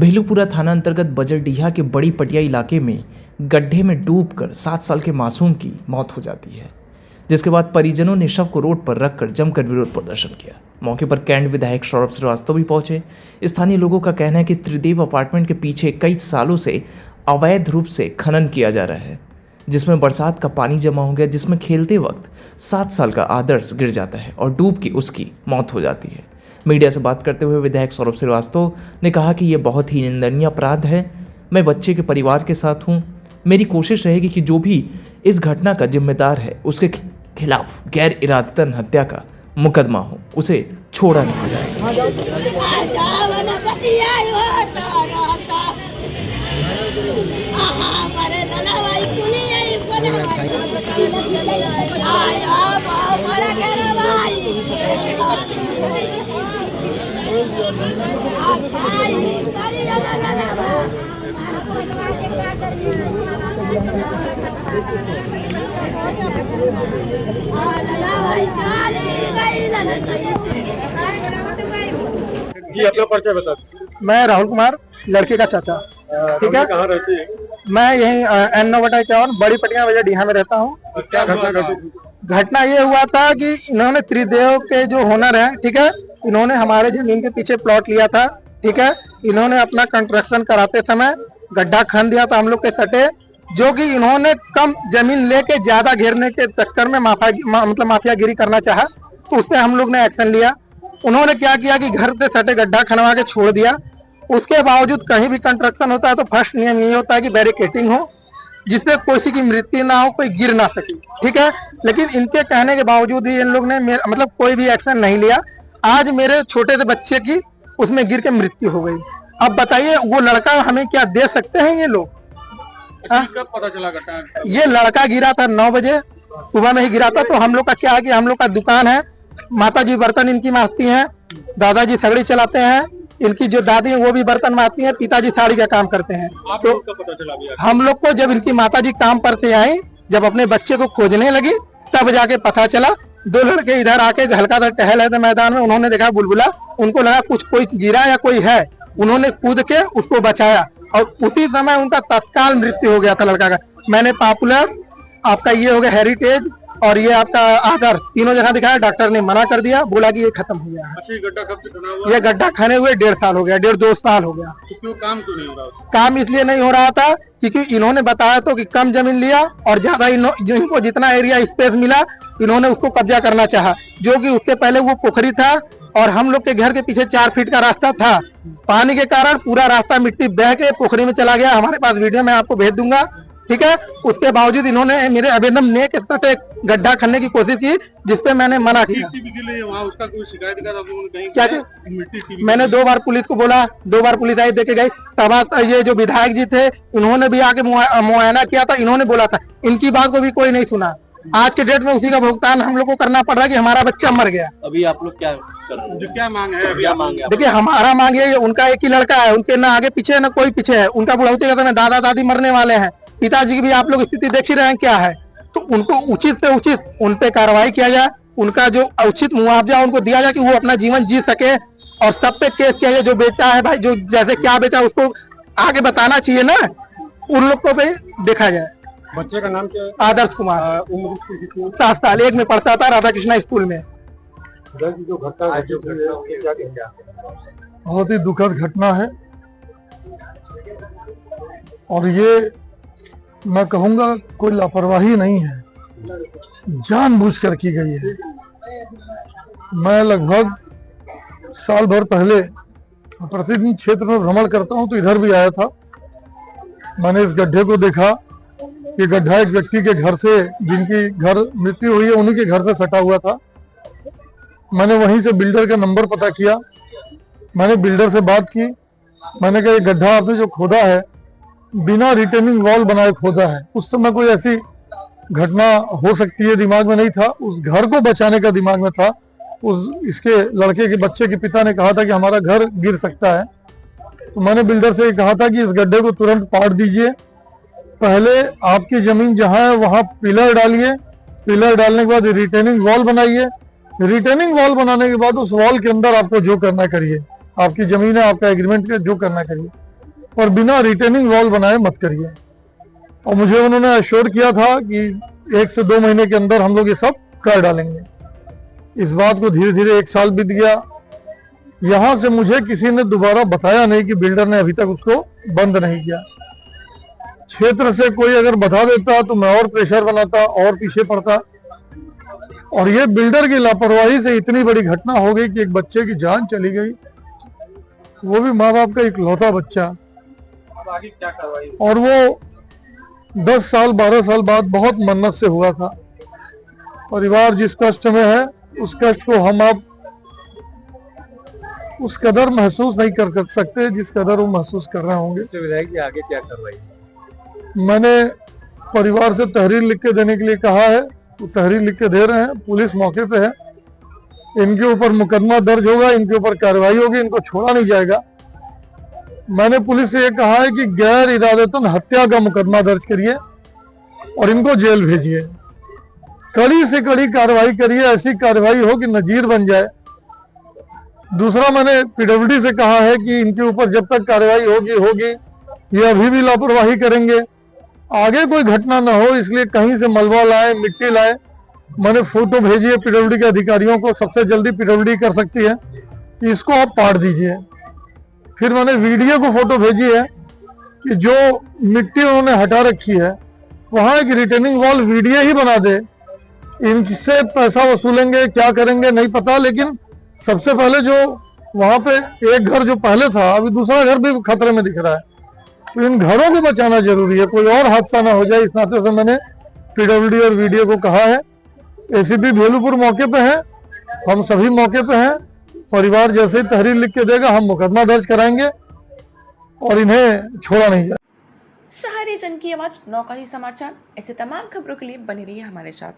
भेलूपुरा थाना अंतर्गत बजरडीहा के बड़ी पटिया इलाके में गड्ढे में डूबकर 7 साल के मासूम की मौत हो जाती है, जिसके बाद परिजनों ने शव को रोड पर रखकर जमकर विरोध प्रदर्शन किया। मौके पर कैंट विधायक सौरभ श्रीवास्तव भी पहुंचे। स्थानीय लोगों का कहना है कि त्रिदेव अपार्टमेंट के पीछे कई सालों से अवैध रूप से खनन किया जा रहा है, जिसमें बरसात का पानी जमा हो गया, जिसमें खेलते वक्त 7 साल का आदर्श गिर जाता है और डूब के उसकी मौत हो जाती है। मीडिया से बात करते हुए विधायक सौरभ श्रीवास्तव ने कहा कि यह बहुत ही निंदनीय अपराध है। मैं बच्चे के परिवार के साथ हूं। मेरी कोशिश रहेगी कि जो भी इस घटना का जिम्मेदार है उसके खिलाफ गैर इरादतन हत्या का मुकदमा हो, उसे छोड़ा नहीं जाएगा। जी, अपना परिचय बता। मैं राहुल कुमार, लड़के का चाचा। ठीक है, कहाँ रहते हैं? मैं यहीं N9/54 बड़ी पटिया बजरडीहा में रहता हूँ। क्या घटना घटी? घटना ये हुआ था कि इन्होंने त्रिदेव के जो ओनर हैं, ठीक है, इन्होंने हमारे जमीन के पीछे प्लॉट लिया था। ठीक है, इन्होंने अपना कंस्ट्रक्शन कराते समय गड्ढा खन दिया था हम लोग के सटे, जो कि इन्होंने कम जमीन लेके ज्यादा घेरने के चक्कर में माफियागिरी करना चाहा, तो उससे हम लोग ने एक्शन लिया। उन्होंने क्या किया कि घर से सटे गड्ढा खनवा के छोड़ दिया। उसके बावजूद कहीं भी कंस्ट्रक्शन होता है तो फर्स्ट नियम ये होता है कि बैरिकेटिंग हो, जिससे किसी की मृत्यु ना हो, कोई गिर ना सके। ठीक है, लेकिन इनके कहने के बावजूद ही इन लोग ने कोई भी एक्शन नहीं लिया। आज मेरे छोटे से बच्चे की उसमें गिर के मृत्यु हो गई। अब बताइए, वो लड़का हमें क्या दे सकते हैं ये लोग? कब पता चला घटना? ये लड़का गिरा था 9 बजे सुबह में ही गिरा था। तो हम लोग का क्या है कि हम लोग का दुकान है, माताजी बर्तन इनकी मांजती हैं, दादाजी सगड़ी चलाते हैं, इनकी जो दादी है वो भी बर्तन मांजती हैं, पिताजी साड़ी का काम करते हैं। तो पता चला हम लोग को जब इनकी माताजी काम पर से आई, जब अपने बच्चे को खोजने लगी, तब जाके पता चला। 2 लड़के इधर आके हल्का सा टहल रहे थे मैदान में, उन्होंने देखा बुलबुला, उनको लगा कुछ कोई गिरा या कोई है, उन्होंने कूद के उसको बचाया और उसी समय उनका तत्काल मृत्यु हो गया था लड़का का। मैंने पॉपुलर, आपका ये हो गया हेरिटेज और ये आपका आकर तीनों जगह दिखाया, डॉक्टर ने मना कर दिया, बोला कि ये खत्म हो गया है। अच्छा, ये गड्ढा कब से बना हुआ? ये गड्ढा खाने हुए 1.5 साल हो गया, 1.5-2 साल हो गया। तो क्यों काम क्यों नहीं हो रहा? काम इसलिए नहीं हो रहा था क्योंकि इन्होंने बताया तो कि कम जमीन लिया और ज्यादा इनको जितना एरिया स्पेस मिला इन्होंने उसको कब्जा करना चाहा, जो कि उससे पहले वो पोखरी था और हम लोग के घर के पीछे 4 फीट का रास्ता था। पानी के कारण पूरा रास्ता मिट्टी बह के पोखरी में चला गया। हमारे पास वीडियो मैं आपको भेज दूंगा। ठीक है, उसके बावजूद इन्होंने मेरे अभिनम ने गड्ढा खनने की कोशिश की, जिसपे मैंने मना किया। वहाँ उसका कोई शिकायत कहीं क्या थी? मैंने 2 बार पुलिस को बोला, 2 बार पुलिस आई, देके गई। तब ये जो विधायक जी थे इन्होंने भी आके मुआयना किया था, इन्होंने बोला था, इनकी बात को भी कोई नहीं सुना। आज के डेट में उसी का भुगतान हम लोग को करना पड़ रहा है कि हमारा बच्चा मर गया। अभी आप लोग क्या कर रहे हैं? क्या मांग है? क्या मांग है? देखिए, हमारा मांग ये, उनका एक ही लड़का है, उनके ना आगे पीछे है ना कोई पीछे है। उनका बुढ़ौती का समय दादा दादी मरने वाले हैं, पिताजी की भी आप लोग स्थिति देख ही रहे हैं क्या है। तो उनको उचित से उचित उन पे कार्रवाई किया जाए, उनका जो उचित मुआवजा उनको दिया जाए कि वो अपना जीवन जी सके, और सब पे केस किया जाए। जो बेचा है भाई, जो जैसे क्या बेचा उसको आगे बताना चाहिए ना, उन लोग को भी देखा जाए। बच्चे का नाम क्या है? आदर्श कुमार। उम्र 7 साल, 1 में पढ़ता था, राधा कृष्णा स्कूल में। जो घटना बहुत ही दुखद घटना है और ये मैं कहूँगा कोई लापरवाही नहीं है, जानबूझकर की गई है। मैं लगभग साल भर पहले प्रतिदिन क्षेत्र में भ्रमण करता हूँ, तो इधर भी आया था। मैंने इस गड्ढे को देखा। ये गड्ढा एक व्यक्ति के घर से, जिनकी घर मृत्यु हुई है, उन्हीं के घर से सटा हुआ था। मैंने वहीं से बिल्डर का नंबर पता किया, मैंने बिल्डर से बात की। मैंने कहा ये गड्ढा आपने जो खोदा है बिना रिटेनिंग वॉल बनाए खोदा है। उस समय कोई ऐसी घटना हो सकती है दिमाग में नहीं था, उस घर को बचाने का दिमाग में था। इसके लड़के के बच्चे के पिता ने कहा था कि हमारा घर गिर सकता है। तो मैंने बिल्डर से कहा था कि इस गड्ढे को तुरंत पाट दीजिए, पहले आपकी जमीन जहां है वहां पिलर डालिए, पिलर डालने के बाद रिटेनिंग वॉल बनाइए, रिटेनिंग वॉल बनाने के बाद उस वॉल के अंदर आपको जो करना करिए, आपकी जमीन है, आपका एग्रीमेंट है, जो करना करिए। पर बिना रिटेनिंग वॉल बनाए मत करिए। और मुझे उन्होंने एश्योर किया था कि 1 से 2 महीने के अंदर हम लोग ये सब कर डालेंगे। इस बात को धीरे धीरे 1 साल बीत गया। यहां से मुझे किसी ने दोबारा बताया नहीं कि बिल्डर ने अभी तक उसको बंद नहीं किया। क्षेत्र से कोई अगर बता देता तो मैं और प्रेशर बनाता और पीछे पड़ता। और ये बिल्डर की लापरवाही से इतनी बड़ी घटना हो गई कि एक बच्चे की जान चली गई, वो भी माँ बाप का इकलौता बच्चा। अब आगे क्या कार्रवाई? और वो 10 साल 12 साल बाद बहुत मन्नत से हुआ था। परिवार जिस कष्ट में है उस कष्ट को हम अब उस कदर महसूस नहीं कर सकते जिस कदर वो महसूस कर रहे होंगे। इससे विधायक जी आगे क्या कार्रवाई? मैंने परिवार से तहरीर लिख के देने के लिए कहा है, तो तहरीर लिख के दे रहे हैं। पुलिस मौके पे है, इनके ऊपर मुकदमा दर्ज होगा, इनके ऊपर कार्रवाई होगी, इनको छोड़ा नहीं जाएगा। मैंने पुलिस से ये कहा है कि गैर इरादतन हत्या का मुकदमा दर्ज करिए और इनको जेल भेजिए। कड़ी से कड़ी कार्रवाई करिए, ऐसी कार्रवाई हो कि नजीर बन जाए। दूसरा, मैंने पीडब्ल्यूडी से कहा है कि इनके ऊपर जब तक कार्रवाई होगी, ये अभी भी लापरवाही करेंगे, आगे कोई घटना न हो, इसलिए कहीं से मलबा लाए, मिट्टी लाए। मैंने फोटो भेजी है पीडब्ल्यूडी के अधिकारियों को, सबसे जल्दी पीडब्ल्यूडी कर सकती है कि इसको आप पाट दीजिए। फिर मैंने वीडियो को फोटो भेजी है कि जो मिट्टी उन्होंने हटा रखी है वहां एक रिटेनिंग वॉल वीडियो ही बना दे। इनसे पैसा वसूलेंगे, क्या करेंगे नहीं पता, लेकिन सबसे पहले जो वहां पे एक घर जो पहले था, अभी दूसरा घर भी खतरे में दिख रहा है। तो इन घरों को बचाना जरूरी है, कोई और हादसा ना हो जाए। इस नाते से मैंने पीडब्ल्यूडी और वीडियो को कहा है। एसीपी भेलूपुर मौके पे है, हम सभी मौके पे हैं। परिवार जैसे ही तहरीर लिख के देगा हम मुकदमा दर्ज कराएंगे और इन्हें छोड़ा नहीं जाए। शहरी जन की आवाज नौका ही समाचार। ऐसे तमाम खबरों के लिए बने रहिए हमारे साथ।